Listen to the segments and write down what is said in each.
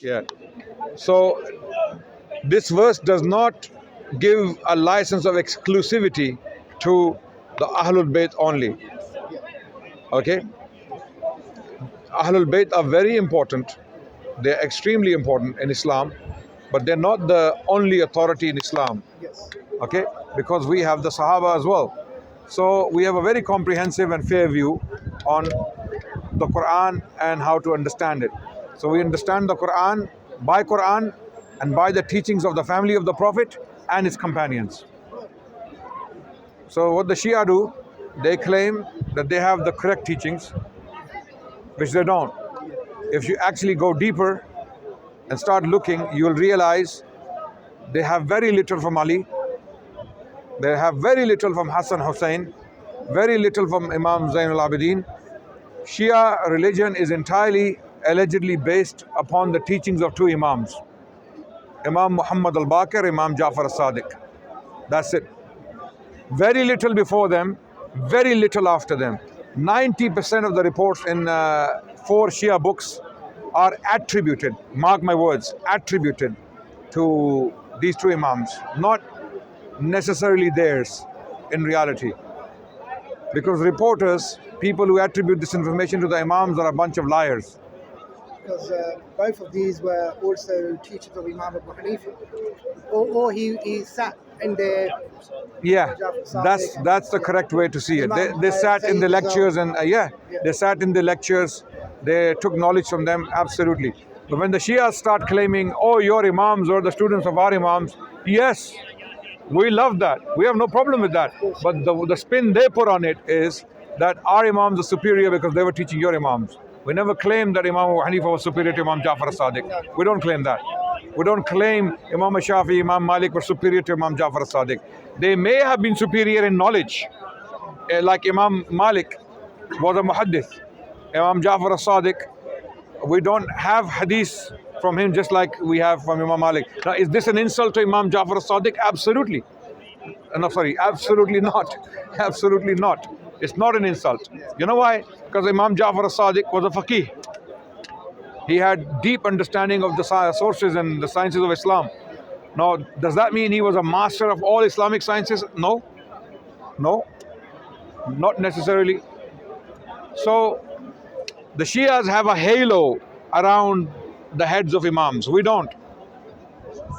Yeah. So this verse does not give a license of exclusivity to the Ahlul Bayt only. Okay? Ahlul Bayt are very important. They're extremely important in Islam, but they're not the only authority in Islam. Okay? Because we have the Sahaba as well. So we have a very comprehensive and fair view on the Quran and how to understand it. So we understand the Quran and by the teachings of the family of the Prophet and his companions. So what the Shia do, they claim that they have the correct teachings, which they don't. If you actually go deeper and start looking, you will realize they have very little from Ali, they have very little from Hassan Hussein, very little from Imam Zainul Abidin. Shia religion is entirely allegedly based upon the teachings of two Imams, Imam Muhammad al-Baqir, Imam Jafar al-Sadiq. That's it. Very little before them, very little after them. 90% of the reports in 4 Shia books are attributed, mark my words, attributed to these two Imams, not necessarily theirs in reality. Because reporters, people who attribute this information to the Imams, are a bunch of liars. Because both of these were also teachers of Imam Abu Hanifa, or he sat in the Yeah, that's the correct way to see it. They sat in the lectures and they sat in the lectures. They took knowledge from them, absolutely. But when the Shias start claiming, oh, your Imams or the students of our Imams, yes, we love that. We have no problem with that. But the spin they put on it is that our Imams are superior because they were teaching your Imams. We never claimed that Imam Abu Hanifa was superior to Imam Jafar al-Sadiq. We don't claim that. We don't claim Imam Shafi, Imam Malik were superior to Imam Jafar al-Sadiq. They may have been superior in knowledge, like Imam Malik was a muhaddith. Imam Jafar al-Sadiq, we don't have hadith from him just like we have from Imam Malik. Now, is this an insult to Imam Jafar al-Sadiq? Absolutely. No, sorry, absolutely not. Absolutely not. It's not an insult. You know why? Because Imam Jafar al-Sadiq was a faqih. He had deep understanding of the sources and the sciences of Islam. Now, does that mean he was a master of all Islamic sciences? No. No, not necessarily. So, the Shias have a halo around the heads of Imams. We don't.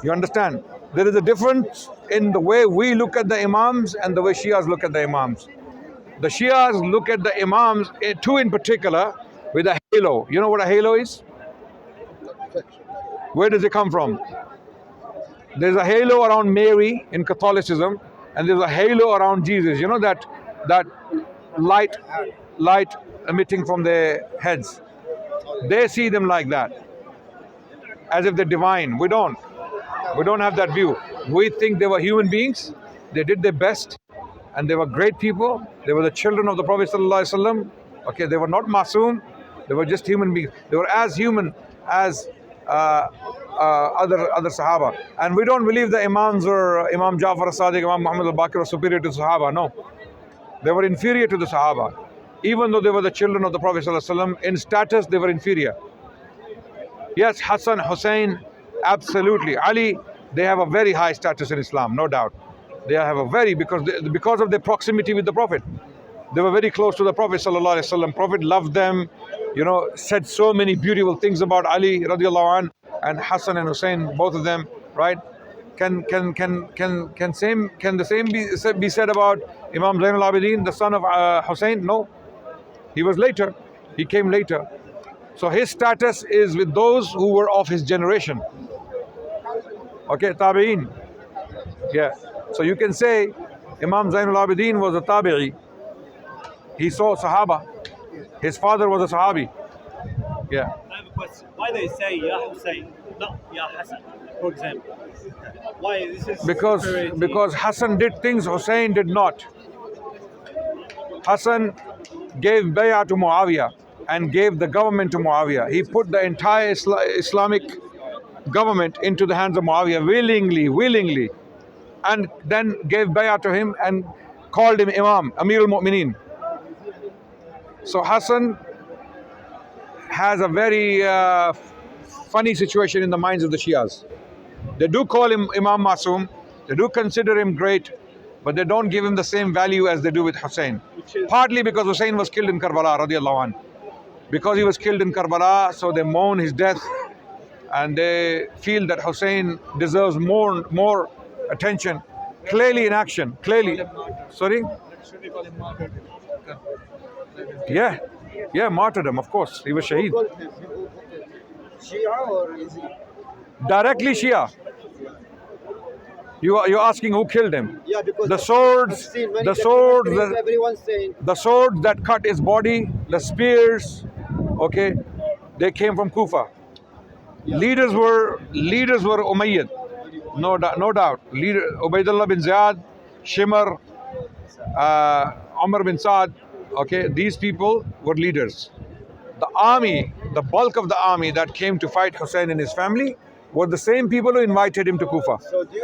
You understand? There is a difference in the way we look at the Imams and the way Shias look at the Imams. The Shias look at the Imams, two in particular, with a halo. You know what a halo is? Where does it come from? There's a halo around Mary in Catholicism, and there's a halo around Jesus. You know that light emitting from their heads. They see them like that, as if they're divine. We don't. We don't have that view. We think they were human beings. They did their best, and they were great people. They were the children of the Prophet ﷺ. Okay, they were not masoom. They were just human beings. They were as human as other Sahaba. And we don't believe the Imams or Imam Jafar al-Sadiq, Imam Muhammad al-Baqir were superior to the Sahaba. No. They were inferior to the Sahaba. Even though they were the children of the Prophet ﷺ, in status they were inferior. Yes, Hassan, Hussein, absolutely. Ali, they have a very high status in Islam, no doubt. They have a very, because of their proximity with the Prophet. They were very close to the Prophet ﷺ. Prophet loved them, said so many beautiful things about Ali radiallahu anh, and Hassan and Hussein, both of them, right? Can the same be said about Imam Zainul Abidin, the son of Hussein? No. He was later. He came later. So his status is with those who were of his generation. Okay, Tabi'in. Yeah. So you can say Imam Zainul Abidin was a Tabi'i. He saw Sahaba. His father was a Sahabi. Yeah. I have a question. Why they say Ya Hussein, not Ya Hassan, for example? Why this is Because Hassan did things Hussein did not. Hassan gave bay'ah to Muawiyah and gave the government to Muawiyah. He put the entire Islamic government into the hands of Muawiyah willingly, and then gave bay'ah to him and called him Imam, Amir al-Mu'mineen. So Hassan has a very funny situation in the minds of the Shias. They do call him Imam Masoom, they do consider him great, but they don't give him the same value as they do with Hussein. Partly because Hussein was killed in Karbala, radiallahu anh. Because he was killed in Karbala, so they mourn his death and they feel that Hussein deserves more attention. Clearly in action, clearly. Sorry? Yeah, martyrdom, of course. He was Shaheed. Shia or is he? Directly Shia. You're asking who killed him? Yeah, because The swords, everyone's saying the swords that cut his body, the spears, okay, they came from Kufa. Leaders were Umayyad, no doubt. Leader Ubaidullah bin Ziyad, Shimr, Umar bin Saad, okay, these people were leaders. The army, the bulk of the army that came to fight Hussein and his family were the same people who invited him to Kufa.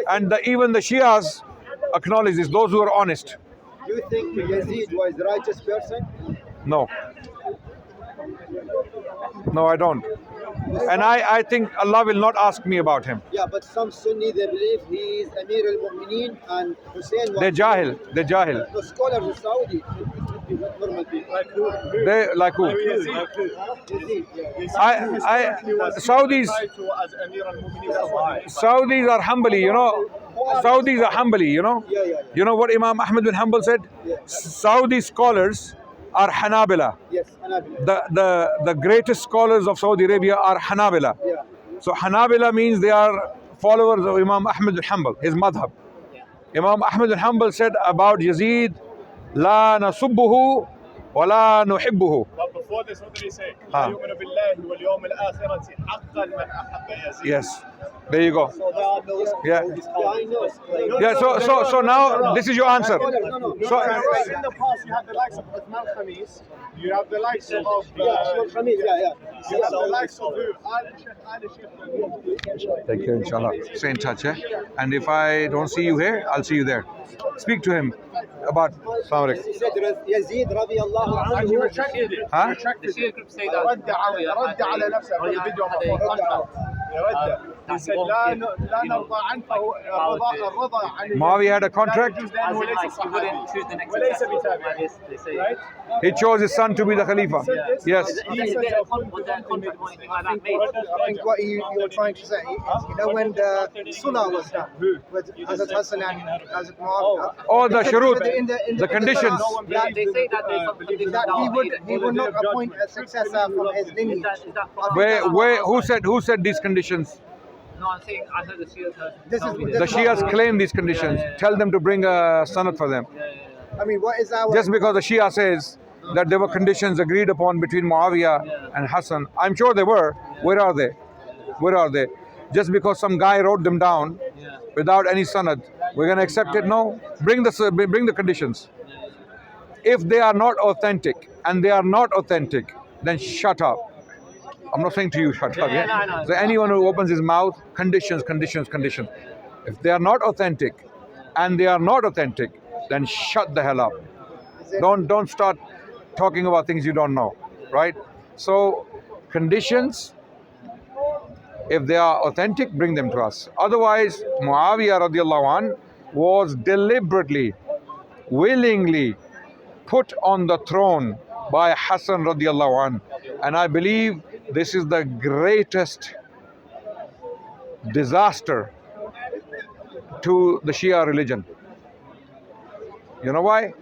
And even the Shias acknowledge this, those who are honest. do you think Yazid was a righteous person? No. No, I don't. And I think Allah will not ask me about him. Yeah, but some Sunni they believe he is Amir al-Mu'mineen and Hussein was They're jahil. the scholars of Saudi. Normal people. Like who? Like who? Yazid, yeah. Saudis are humbly, you know. Saudis are humbly, you know. Yeah. You know what Imam Ahmad bin Hanbal said? Saudi scholars are Hanabila. Yes, Hanabi. The greatest scholars of Saudi Arabia are Hanabila. Yeah. So Hanabila means they are followers of Imam Ahmad bin Hanbal, his madhab. Imam Ahmad bin Hanbal said about Yazid, لا نسبه ولا نحبه. But before this, what did he say? Ah. يؤمن بالله واليوم الآخرة حقا من أحب يزيد. Yes, there you go. So there are those. Yeah. I know. Yeah, so now this is your answer. So, In the past, you had the likes of Uthman Khamis, you have the likes of Yeah. you have the likes of who? take care, inshallah. Stay in touch, eh? And if I don't see you here, I'll see you there. Speak to him about Assalamu alaikum. He said Yazid radiallahu And he anhu. retracted it. Huh? The Shia group say that. رد على نفسه في الفيديو يرد. He said لا نرضى عنه الرضا عن Muawiyah had a contract. وليس بتابع. Right? He chose his son to be the Khalifa. Yes. I think what you're trying to say is, you know, when the Sunnah was done with Hazrat Hassan and Hazrat Muawiyah, All the shurut, in the conditions. that he would not appoint a successor from his lineage. Who said these conditions? No, I'm saying I heard the Shias heard. This is The Shias claim these conditions. Tell them to bring a sanad for them. I mean, what is our Just because the Shia says that there were conditions agreed upon between Muawiyah and Hassan, I'm sure they were. Where are they? Where are they? Just because some guy wrote them down without any sanad, we're going to accept it? No. Bring the conditions. If they are not authentic, and they are not authentic, then shut up. I'm not saying to you shut up. no. So anyone who opens his mouth, conditions. If they are not authentic, and they are not authentic, then shut the hell up. Don't start talking about things you don't know, right? So conditions, if they are authentic, bring them to us. Otherwise, Muawiyah radiallahu anh was deliberately, willingly put on the throne by Hassan radiallahu anh. And I believe this is the greatest disaster to the Shia religion. You know why?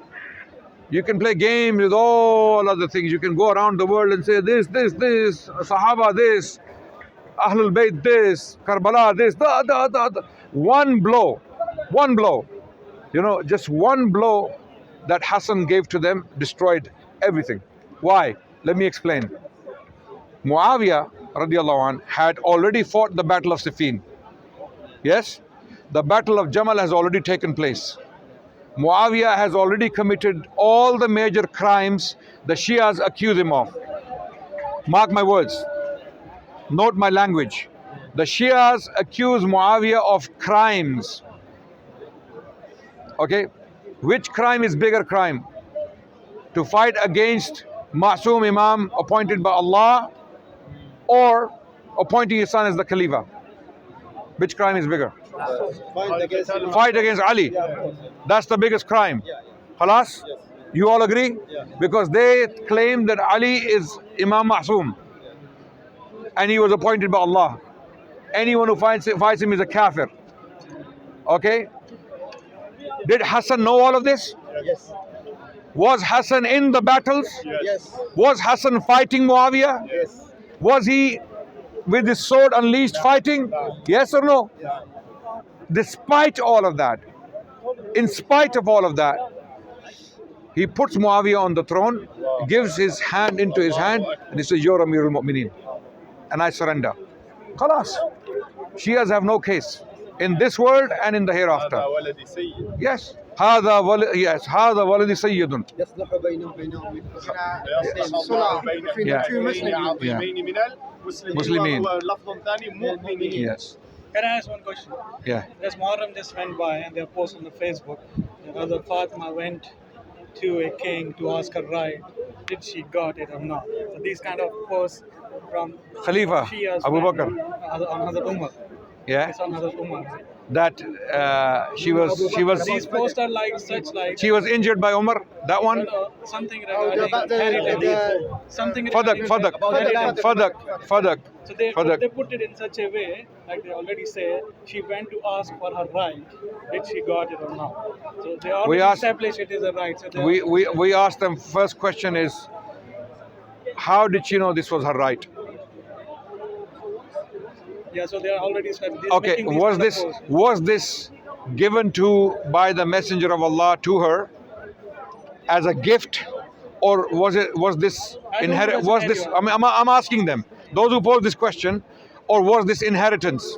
You can play games with all other things. You can go around the world and say this, Sahaba this, Ahlul Bayt this, Karbala this, the. One blow, you know, just one blow that Hassan gave to them destroyed everything. Why? Let me explain. Muawiyah radiallahu anh had already fought the battle of Siffin. Yes? The battle of Jamal has already taken place. Muawiyah has already committed all the major crimes the Shias accuse him of. Mark my words. Note my language. The Shias accuse Muawiyah of crimes. Okay? Which crime is bigger crime? To fight against Masoom Imam appointed by Allah, or appointing his son as the Khalifa. Which crime is bigger? Fight Fight against Ali. That's the biggest crime. Halas? You all agree? Because they claim that Ali is Imam Ma'soom and he was appointed by Allah. Anyone who fights him is a kafir. Okay? Did Hassan know all of this? Yes. Was Hassan in the battles? Yes. Was Hassan fighting Muawiyah? Yes. Was he with his sword unleashed fighting? Yes or no? Despite all of that, in spite of all of that, he puts Muawiyah on the throne, gives his hand into his hand, and he says, "You're Amirul Mu'mineen, and I surrender." Khalas. Shias have no case in this world and in the hereafter. هذا ولدي سيد. Yes. هذا ولدي سيد. يصلح بينهم بينهم صلح بين Yeah. اثنين عظيمين من المسلمين Muslimin. ولفظ ثاني مؤمنين. Yes. Can I ask one question? Yeah. This Muharram just went by and they post on the Facebook that Hazrat Fatima went to a king to ask her right, did she got it or not? So these kind of posts from Khalifa Shias Abu went Bakr. on Hazrat Umar. Yeah. It's on Hazrat Umar. That she was These posts are like such like she was injured by Umar. That one. something about regarding the- something Fadak. So they Fadak. put it in such a way, like they already say, she went to ask for her right. Did she got it or not? So they already asked- established it is a right. So they We asked them. First question is, how did she know this was her right? yeah, so they are already established. Okay, was this given to by the Messenger of Allah to her as a gift, or was this I don't inherit? know Was the this? scenario. I'm asking them, those who pose this question, or was this inheritance?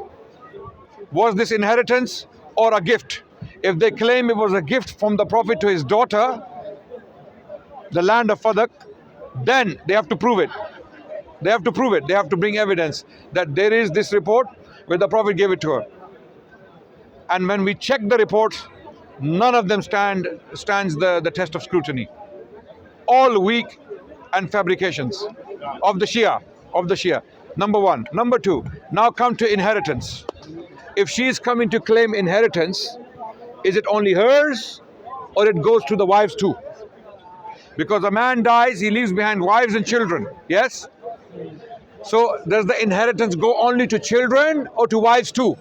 Was this inheritance or a gift? If they claim it was a gift from the Prophet to his daughter, the land of Fadak, then they have to prove it. They have to prove it. They have to bring evidence that there is this report where the Prophet gave it to her. And when we check the reports, none of them stands the test of scrutiny. All weak and fabrications of the Shia. Number one. Number two, now come to inheritance. If she is coming to claim inheritance, is it only hers or it goes to the wives too? Because a man dies, he leaves behind wives and children. Yes? So does the inheritance go only to children or to wives too?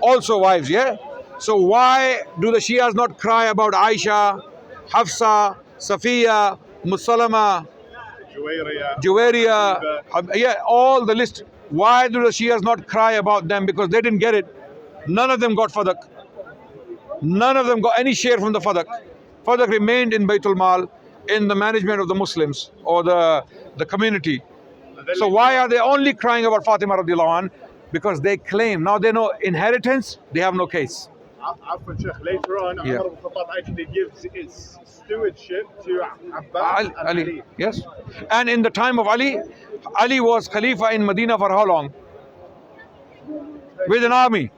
Also wives, yeah? So why do the Shias not cry about Aisha, Hafsa, Safiya, Musalama, Juwairia, yeah, all the list. Why do the Shias not cry about them? Because they didn't get it. None of them got Fadak. None of them got any share from the Fadak. Fadak remained in Baytul Mal, in the management of the Muslims or the community. So why are they only crying about Fatima radiallahu anh? Because they claim, now they know inheritance, they have no case. عفوا شيخ, later on Yeah. Umar ibn Khattab actually gives his stewardship to Abbas and Ali, yes. And in the time of Ali, Ali was Khalifa in Medina for how long? With an army.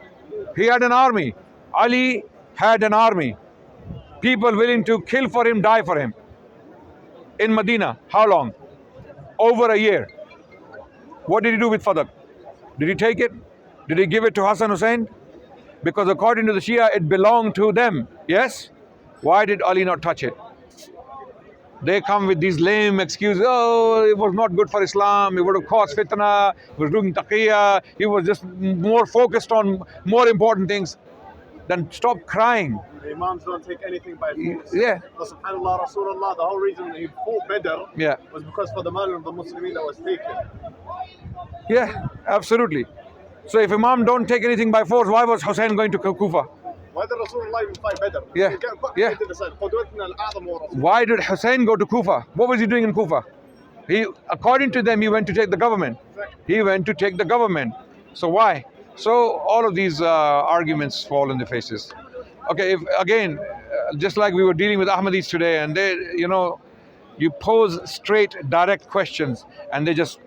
He had an army. Ali had an army. People willing to kill for him, die for him. In Medina, how long? Over a year. What did he do with Fadak? Did he take it? Did he give it to Hassan Hussein? Because according to the Shia, it belonged to them. Yes? Why did Ali not touch it? They come with these lame excuses. Oh, it was not good for Islam. It would have caused fitna. He was doing taqiyya. He was just more focused on more important things. Then stop crying. The Imams don't take anything by force. Yeah. But subhanAllah, Rasulullah, the whole reason he fought Badr Yeah. was because for the mal of the Muslimin that was taken. Yeah, absolutely. So if Imam don't take anything by force, why was Hussein going to Kufa? Why did Rasulullah even fight Badr? Yeah. He can't put Yeah. it to the side. قدوتنا الأعظم هو رسول. Why did Hussein go to Kufa? What was he doing in Kufa? According to them, he went to take the government. He went to take the government. So why? So all of these arguments fall in the faces. Okay, if again, just like we were dealing with Ahmadis today, and they, you pose straight, direct questions, and they just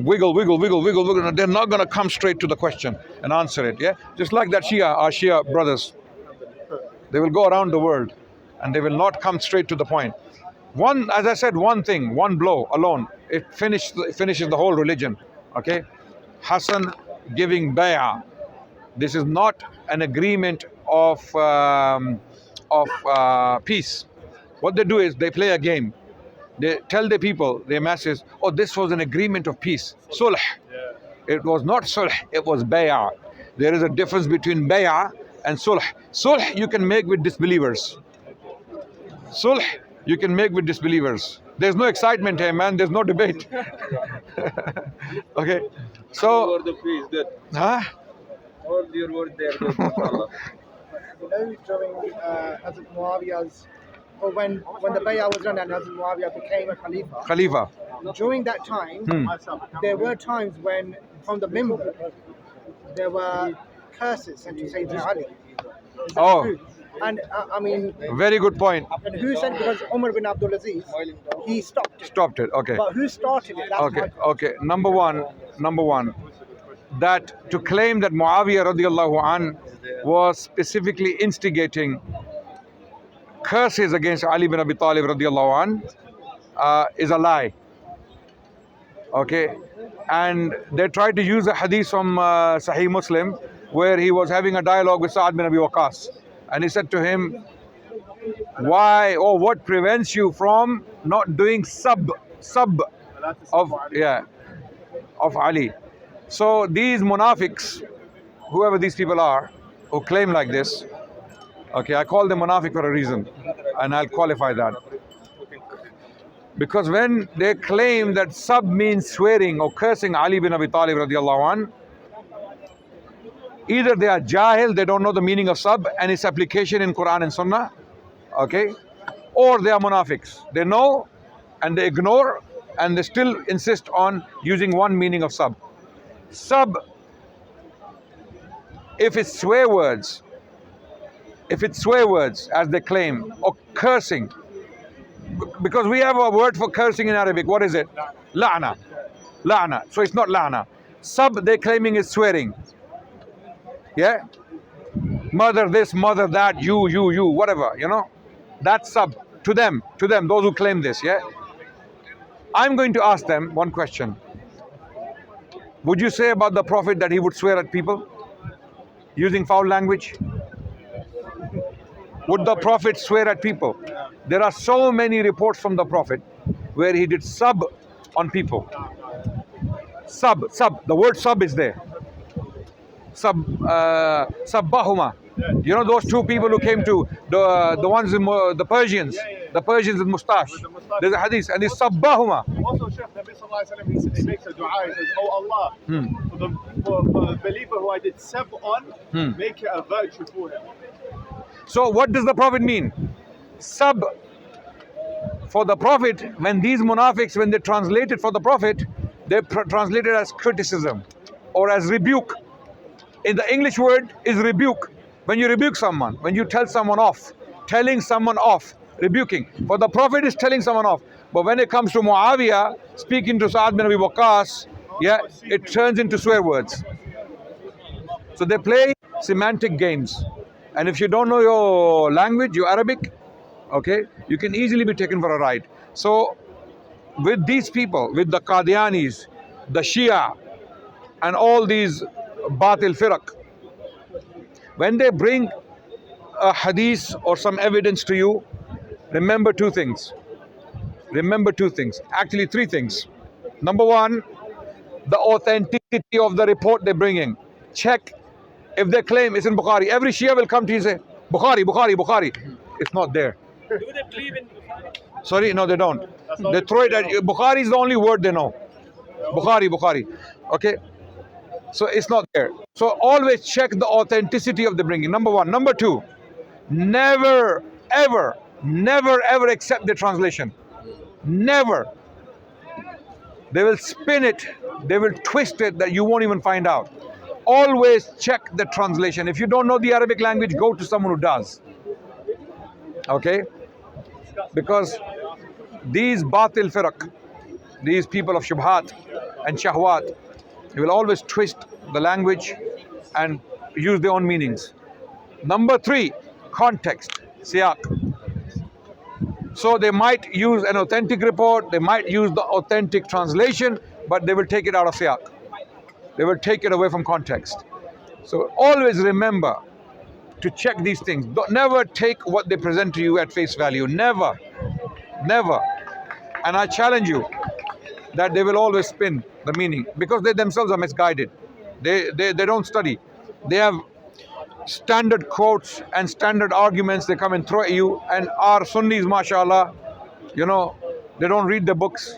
wiggle, and they're not going to come straight to the question and answer it. Yeah, just like that our Shia brothers, they will go around the world, and they will not come straight to the point. One, as I said, one thing, one blow alone, it finishes the whole religion. Okay, Hassan giving bay'ah. This is not an agreement of peace. What they do is they play a game. They tell the people, their masses, oh, this was an agreement of peace, sulh. It was not sulh, it was bay'ah. There is a difference between bay'ah and sulh. Sulh you can make with disbelievers. Sulh you can make with disbelievers. There's no excitement here, man. There's no debate. Okay, so Word of peace, good. huh? All your words there, good. Mashallah. You know, during Hazrat Muawiyah's, or when the bay'ah was done and Hazrat Muawiyah became a Khalifa, Khalifa. during that time, there were times when from the minbar, there were curses sent to Sayyidina Ali. Is that Oh. true? And I mean, Very good point. and who sent, because Umar bin Abdul Aziz, he stopped it. Stopped it. Okay. But who started it? That's Okay. my question. Okay. Number one, that to claim that Muawiyah radiallahu an was specifically instigating curses against Ali bin Abi Talib radiallahu an is a lie. Okay, and they tried to use a hadith from Sahih Muslim where he was having a dialogue with Sa'ad bin Abi Waqqas, and he said to him, why or what prevents you from not doing sub of Ali? So these munafiqs, whoever these people are who claim like this, okay, I call them munafiq for a reason, and I'll qualify that. Because when they claim that sub means swearing or cursing Ali bin Abi Talib radiallahu an, either they are jahil, they don't know the meaning of sub and its application in Quran and Sunnah, okay, or they are munafiqs. They know and they ignore and they still insist on using one meaning of sub. Sub, if it's swear words as they claim, or cursing, because we have a word for cursing in Arabic. What is it? La'na. La'na. So it's not la'na. Sub they're claiming is swearing. Yeah? Mother this, mother that, you, whatever, you know. That's sub to them, those who claim this, yeah? I'm going to ask them one question. Would you say about the Prophet that he would swear at people using foul language? Would the Prophet swear at people? There are so many reports from the Prophet where he did sub on people. Sub. The word sub is there. Sabbahuma. You know those two people who came to the ones in the Persians with mustache. There's a hadith and it's sabbahuma. Also, Sheikh, Nabi Sallallahu Alaihi Wasallam, he makes a dua. He says, "Oh Allah, for the believer who I did sab on, make it a virtue for him." So what does the Prophet mean? Sub for the Prophet, when these munafiqs, when they translate it for the Prophet, they translate it as criticism or as rebuke. In the English word is rebuke. When you rebuke someone, when you tell someone off, telling someone off, rebuking. For the Prophet is telling someone off. But when it comes to Muawiyah, speaking to Sa'ad bin Abi Waqqas, yeah, it turns into swear words. So they play semantic games. And if you don't know your language, your Arabic, okay, you can easily be taken for a ride. So with these people, with the Qadianis, the Shia, and all these Batil Firaq, when they bring a hadith or some evidence to you, remember two things. Actually, three things. Number one, the authenticity of the report they're bringing. Check if they claim it's in Bukhari. Every Shia will come to you and say, Bukhari. It's not there. Do they believe in Bukhari? Sorry, no, they don't. They throw it at you. Bukhari is the only word they know. Bukhari. Okay? So it's not there. So always check the authenticity of the bringing. Number one. Number two, never, ever accept the translation. Never. They will spin it. They will twist it that you won't even find out. Always check the translation. If you don't know the Arabic language, go to someone who does. Okay? Because these Batil Firaq, these people of Shubhat and Shahwat, they will always twist the language and use their own meanings. Number three, context, siyaq. So they might use an authentic report, they might use the authentic translation, but they will take it out of siyaq. They will take it away from context. So always remember to check these things. Never take what they present to you at face value. Never. Never. And I challenge you that they will always spin the meaning because they themselves are misguided. They don't study. They have standard quotes and standard arguments they come and throw at you. And our Sunnis, mashallah, you know, they don't read the books.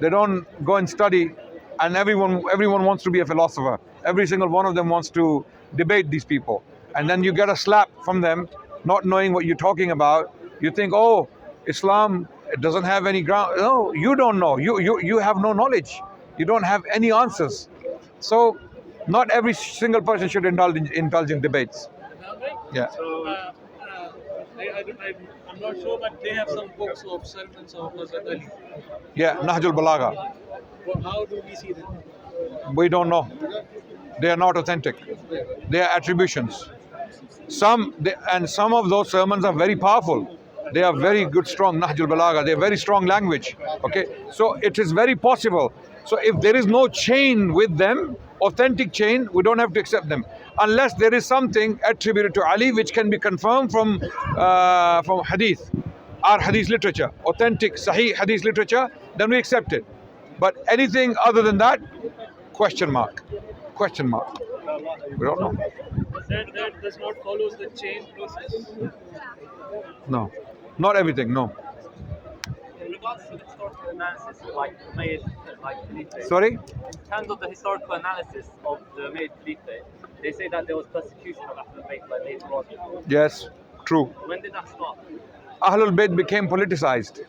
They don't go and study. And everyone wants to be a philosopher. Every single one of them wants to debate these people. And then you get a slap from them, not knowing what you're talking about. You think, oh, Islam, it doesn't have any ground. No, you don't know. You have no knowledge. You don't have any answers. So not every single person should indulge in debates. Yeah. So I'm not sure, but they have some books of sermons of Hazrat Ali. Yeah, Nahjul Balagha. Well, how do we see them? We don't know. They are not authentic. They are attributions. Some of those sermons are very powerful. They are very good, strong Nahjul Balagha. They are very strong language. Okay, so it is very possible. So if there is no chain with them, authentic chain, we don't have to accept them, unless there is something attributed to Ali which can be confirmed from hadith, our hadith literature, authentic Sahih hadith literature. Then we accept it. But anything other than that, question mark. Question mark. We don't know. That does not follow the chain process. No, not everything. No. In regards to the historical analysis, like Khalifa, Sorry. in terms of the historical analysis of the Umayyad Khalifa, they say that there was persecution of Ahlul Bayt like later on. Yes, true. When did that start? Ahlul Bayt became politicized.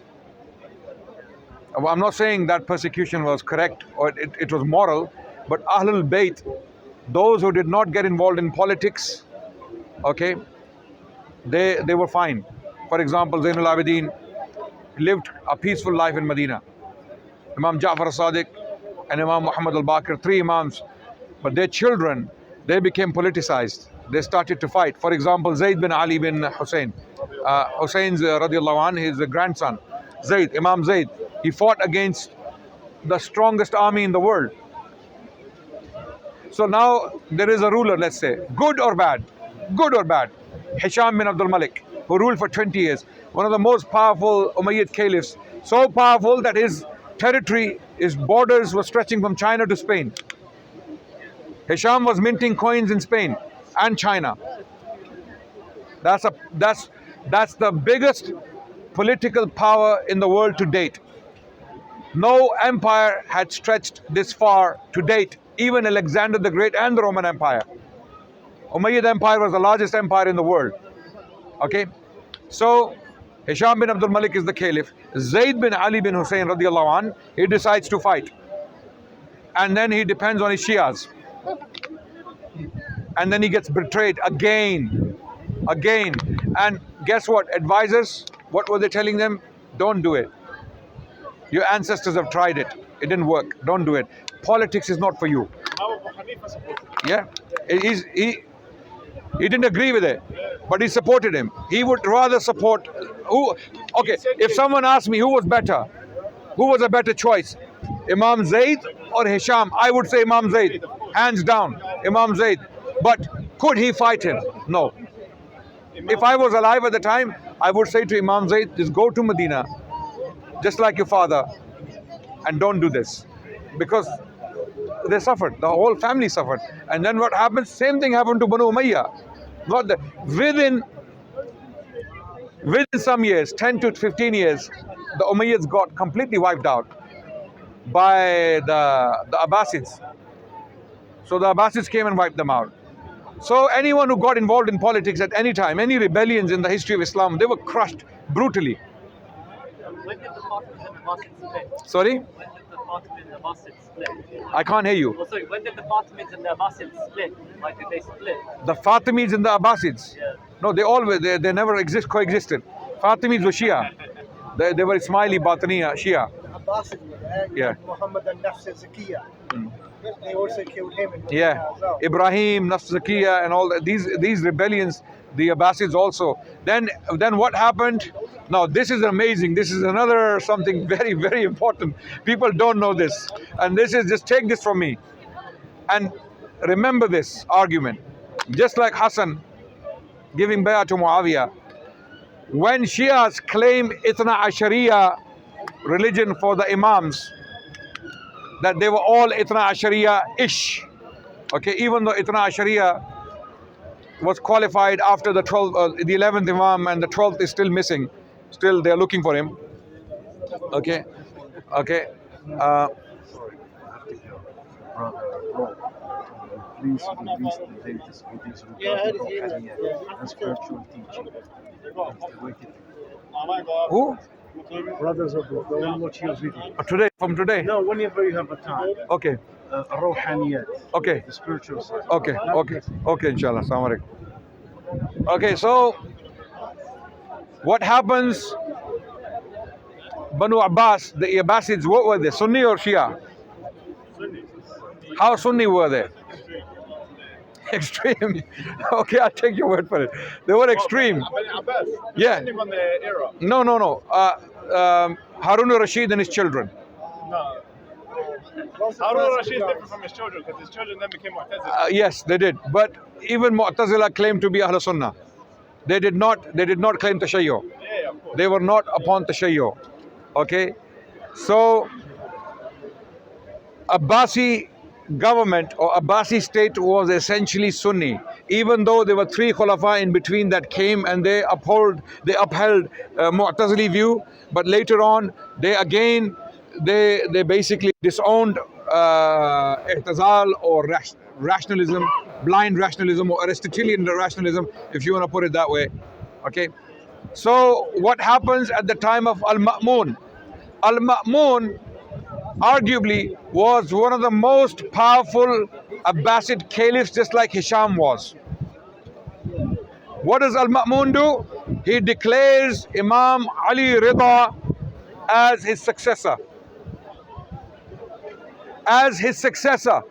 I'm not saying that persecution was correct or it was moral, but Ahlul Bayt, those who did not get involved in politics, okay, they were fine. For example, Zainul Abidin lived a peaceful life in Medina. Imam Ja'far as-Sadiq and Imam Muhammad al-Baqir, 3 Imams, but their children, they became politicized. They started to fight. For example, Zayd bin Ali bin Hussein. Hussein's radiallahu anh, his grandson, Zayd, Imam Zayd, he fought against the strongest army in the world. So now there is a ruler, let's say, good or bad, Hisham bin Abdul Malik, who ruled for 20 years, one of the most powerful Umayyad caliphs, so powerful that his territory, his borders were stretching from China to Spain. Hisham was minting coins in Spain and China. That's the biggest political power in the world to date. No empire had stretched this far to date, even Alexander the Great and the Roman Empire. Umayyad Empire was the largest empire in the world. Okay, so Hisham bin Abdul Malik is the caliph. Zayd bin Ali bin Hussein radiallahu anh, he decides to fight. And then he depends on his Shias. And then he gets betrayed again. And guess what? Advisors, what were they telling them? Don't do it. Your ancestors have tried it. It didn't work. Don't do it. Politics is not for you. Yeah. He didn't agree with it, but he supported him. He would rather support who? Okay, if someone asked me who was better, who was a better choice, Imam Zayd or Hisham, I would say Imam Zayd, hands down, Imam Zayd. But could he fight him? No. If I was alive at the time, I would say to Imam Zayd, just go to Medina, just like your father, and don't do this, because they suffered. The whole family suffered. And then what happened? Same thing happened to Banu Umayyah. Not that within some years, 10 to 15 years, the Umayyads got completely wiped out by the Abbasids. So the Abbasids came and wiped them out. So anyone who got involved in politics at any time, any rebellions in the history of Islam, they were crushed brutally. When did the Fatimids and the Abbasids split? Sorry? When did the Fatimids and the Abbasids split? I can't hear you. Oh, sorry, when did the Fatimids and the Abbasids split? Why did they split? The Fatimids and the Abbasids. Yeah. No, they never coexisted. Fatimids were Shia. They were Ismaili Bataniya Shia. Abbasids were there. Yeah. Muhammad and Nafs al-Zakiyya. They also killed him in Medina Yeah, as well. Ibrahim, Nafs Zakiya and all that. These rebellions, the Abbasids also. Then what happened? Now this is amazing. This is another something very, very important. People don't know this. And this is, just take this from me. And remember this argument. Just like Hassan giving bay'ah to Muawiyah, when Shias claim Ithna Ashariya religion for the Imams, that they were all Ithna Ashariya-ish. Okay, even though Ithna Ashariya was qualified after the 11th Imam, and the 12th is still missing. Still, they're looking for him. Okay, okay. Please release the latest videos regarding Ruhaniyat and spiritual teaching. Who? Brothers of God, don't watch your video. Today, from today. No, whenever you have a time. Okay, Ruhaniyat. okay, The spiritual side. okay, okay, okay. Inshallah. Assalamu alaikum. Okay, so what happens? Banu Abbas, the Abbasids, what were they? Sunni or Shia? How Sunni were they? Extreme. Okay, I'll take your word for it. They were extreme. Abbas. Yeah. Depending on the era. No. Harun Rashid and his children. No. Harun Rashid is different from his children because his children then became Mu'tazila. Yes, they did. But even Mu'tazila claimed to be Ahl Sunnah. They did not claim Tashayyu. Yeah, of course. They were not upon Tashayyu. Okay? So Abbasi government or Abbasi state was essentially Sunni, even though there were three Khulafa in between that came and they upheld Mu'tazili view, but later on they basically disowned I'tizal or rationalism, blind rationalism or Aristotelian rationalism, if you want to put it that way. Okay, so what happens at the time of Al-Ma'mun? Al-Ma'mun arguably was one of the most powerful Abbasid caliphs, just like Hisham was. What does Al-Ma'mun do? He declares Imam Ali Rida as his successor. As his successor.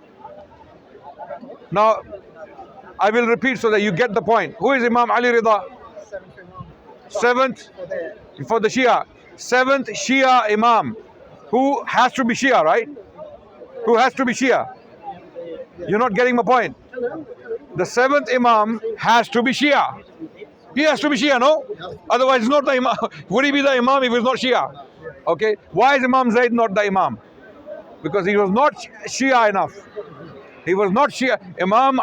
Now, I will repeat so that you get the point. Who is Imam Ali Rida? Seventh for the Shia. Seventh Shia Imam. Who has to be Shia, right? Who has to be Shia? You're not getting my point. The seventh Imam has to be Shia. He has to be Shia, no? Otherwise, he's not the Imam. Would he be the Imam if he's not Shia? Okay. Why is Imam Zayd not the Imam? Because he was not Shia enough. He was not Shia. Imam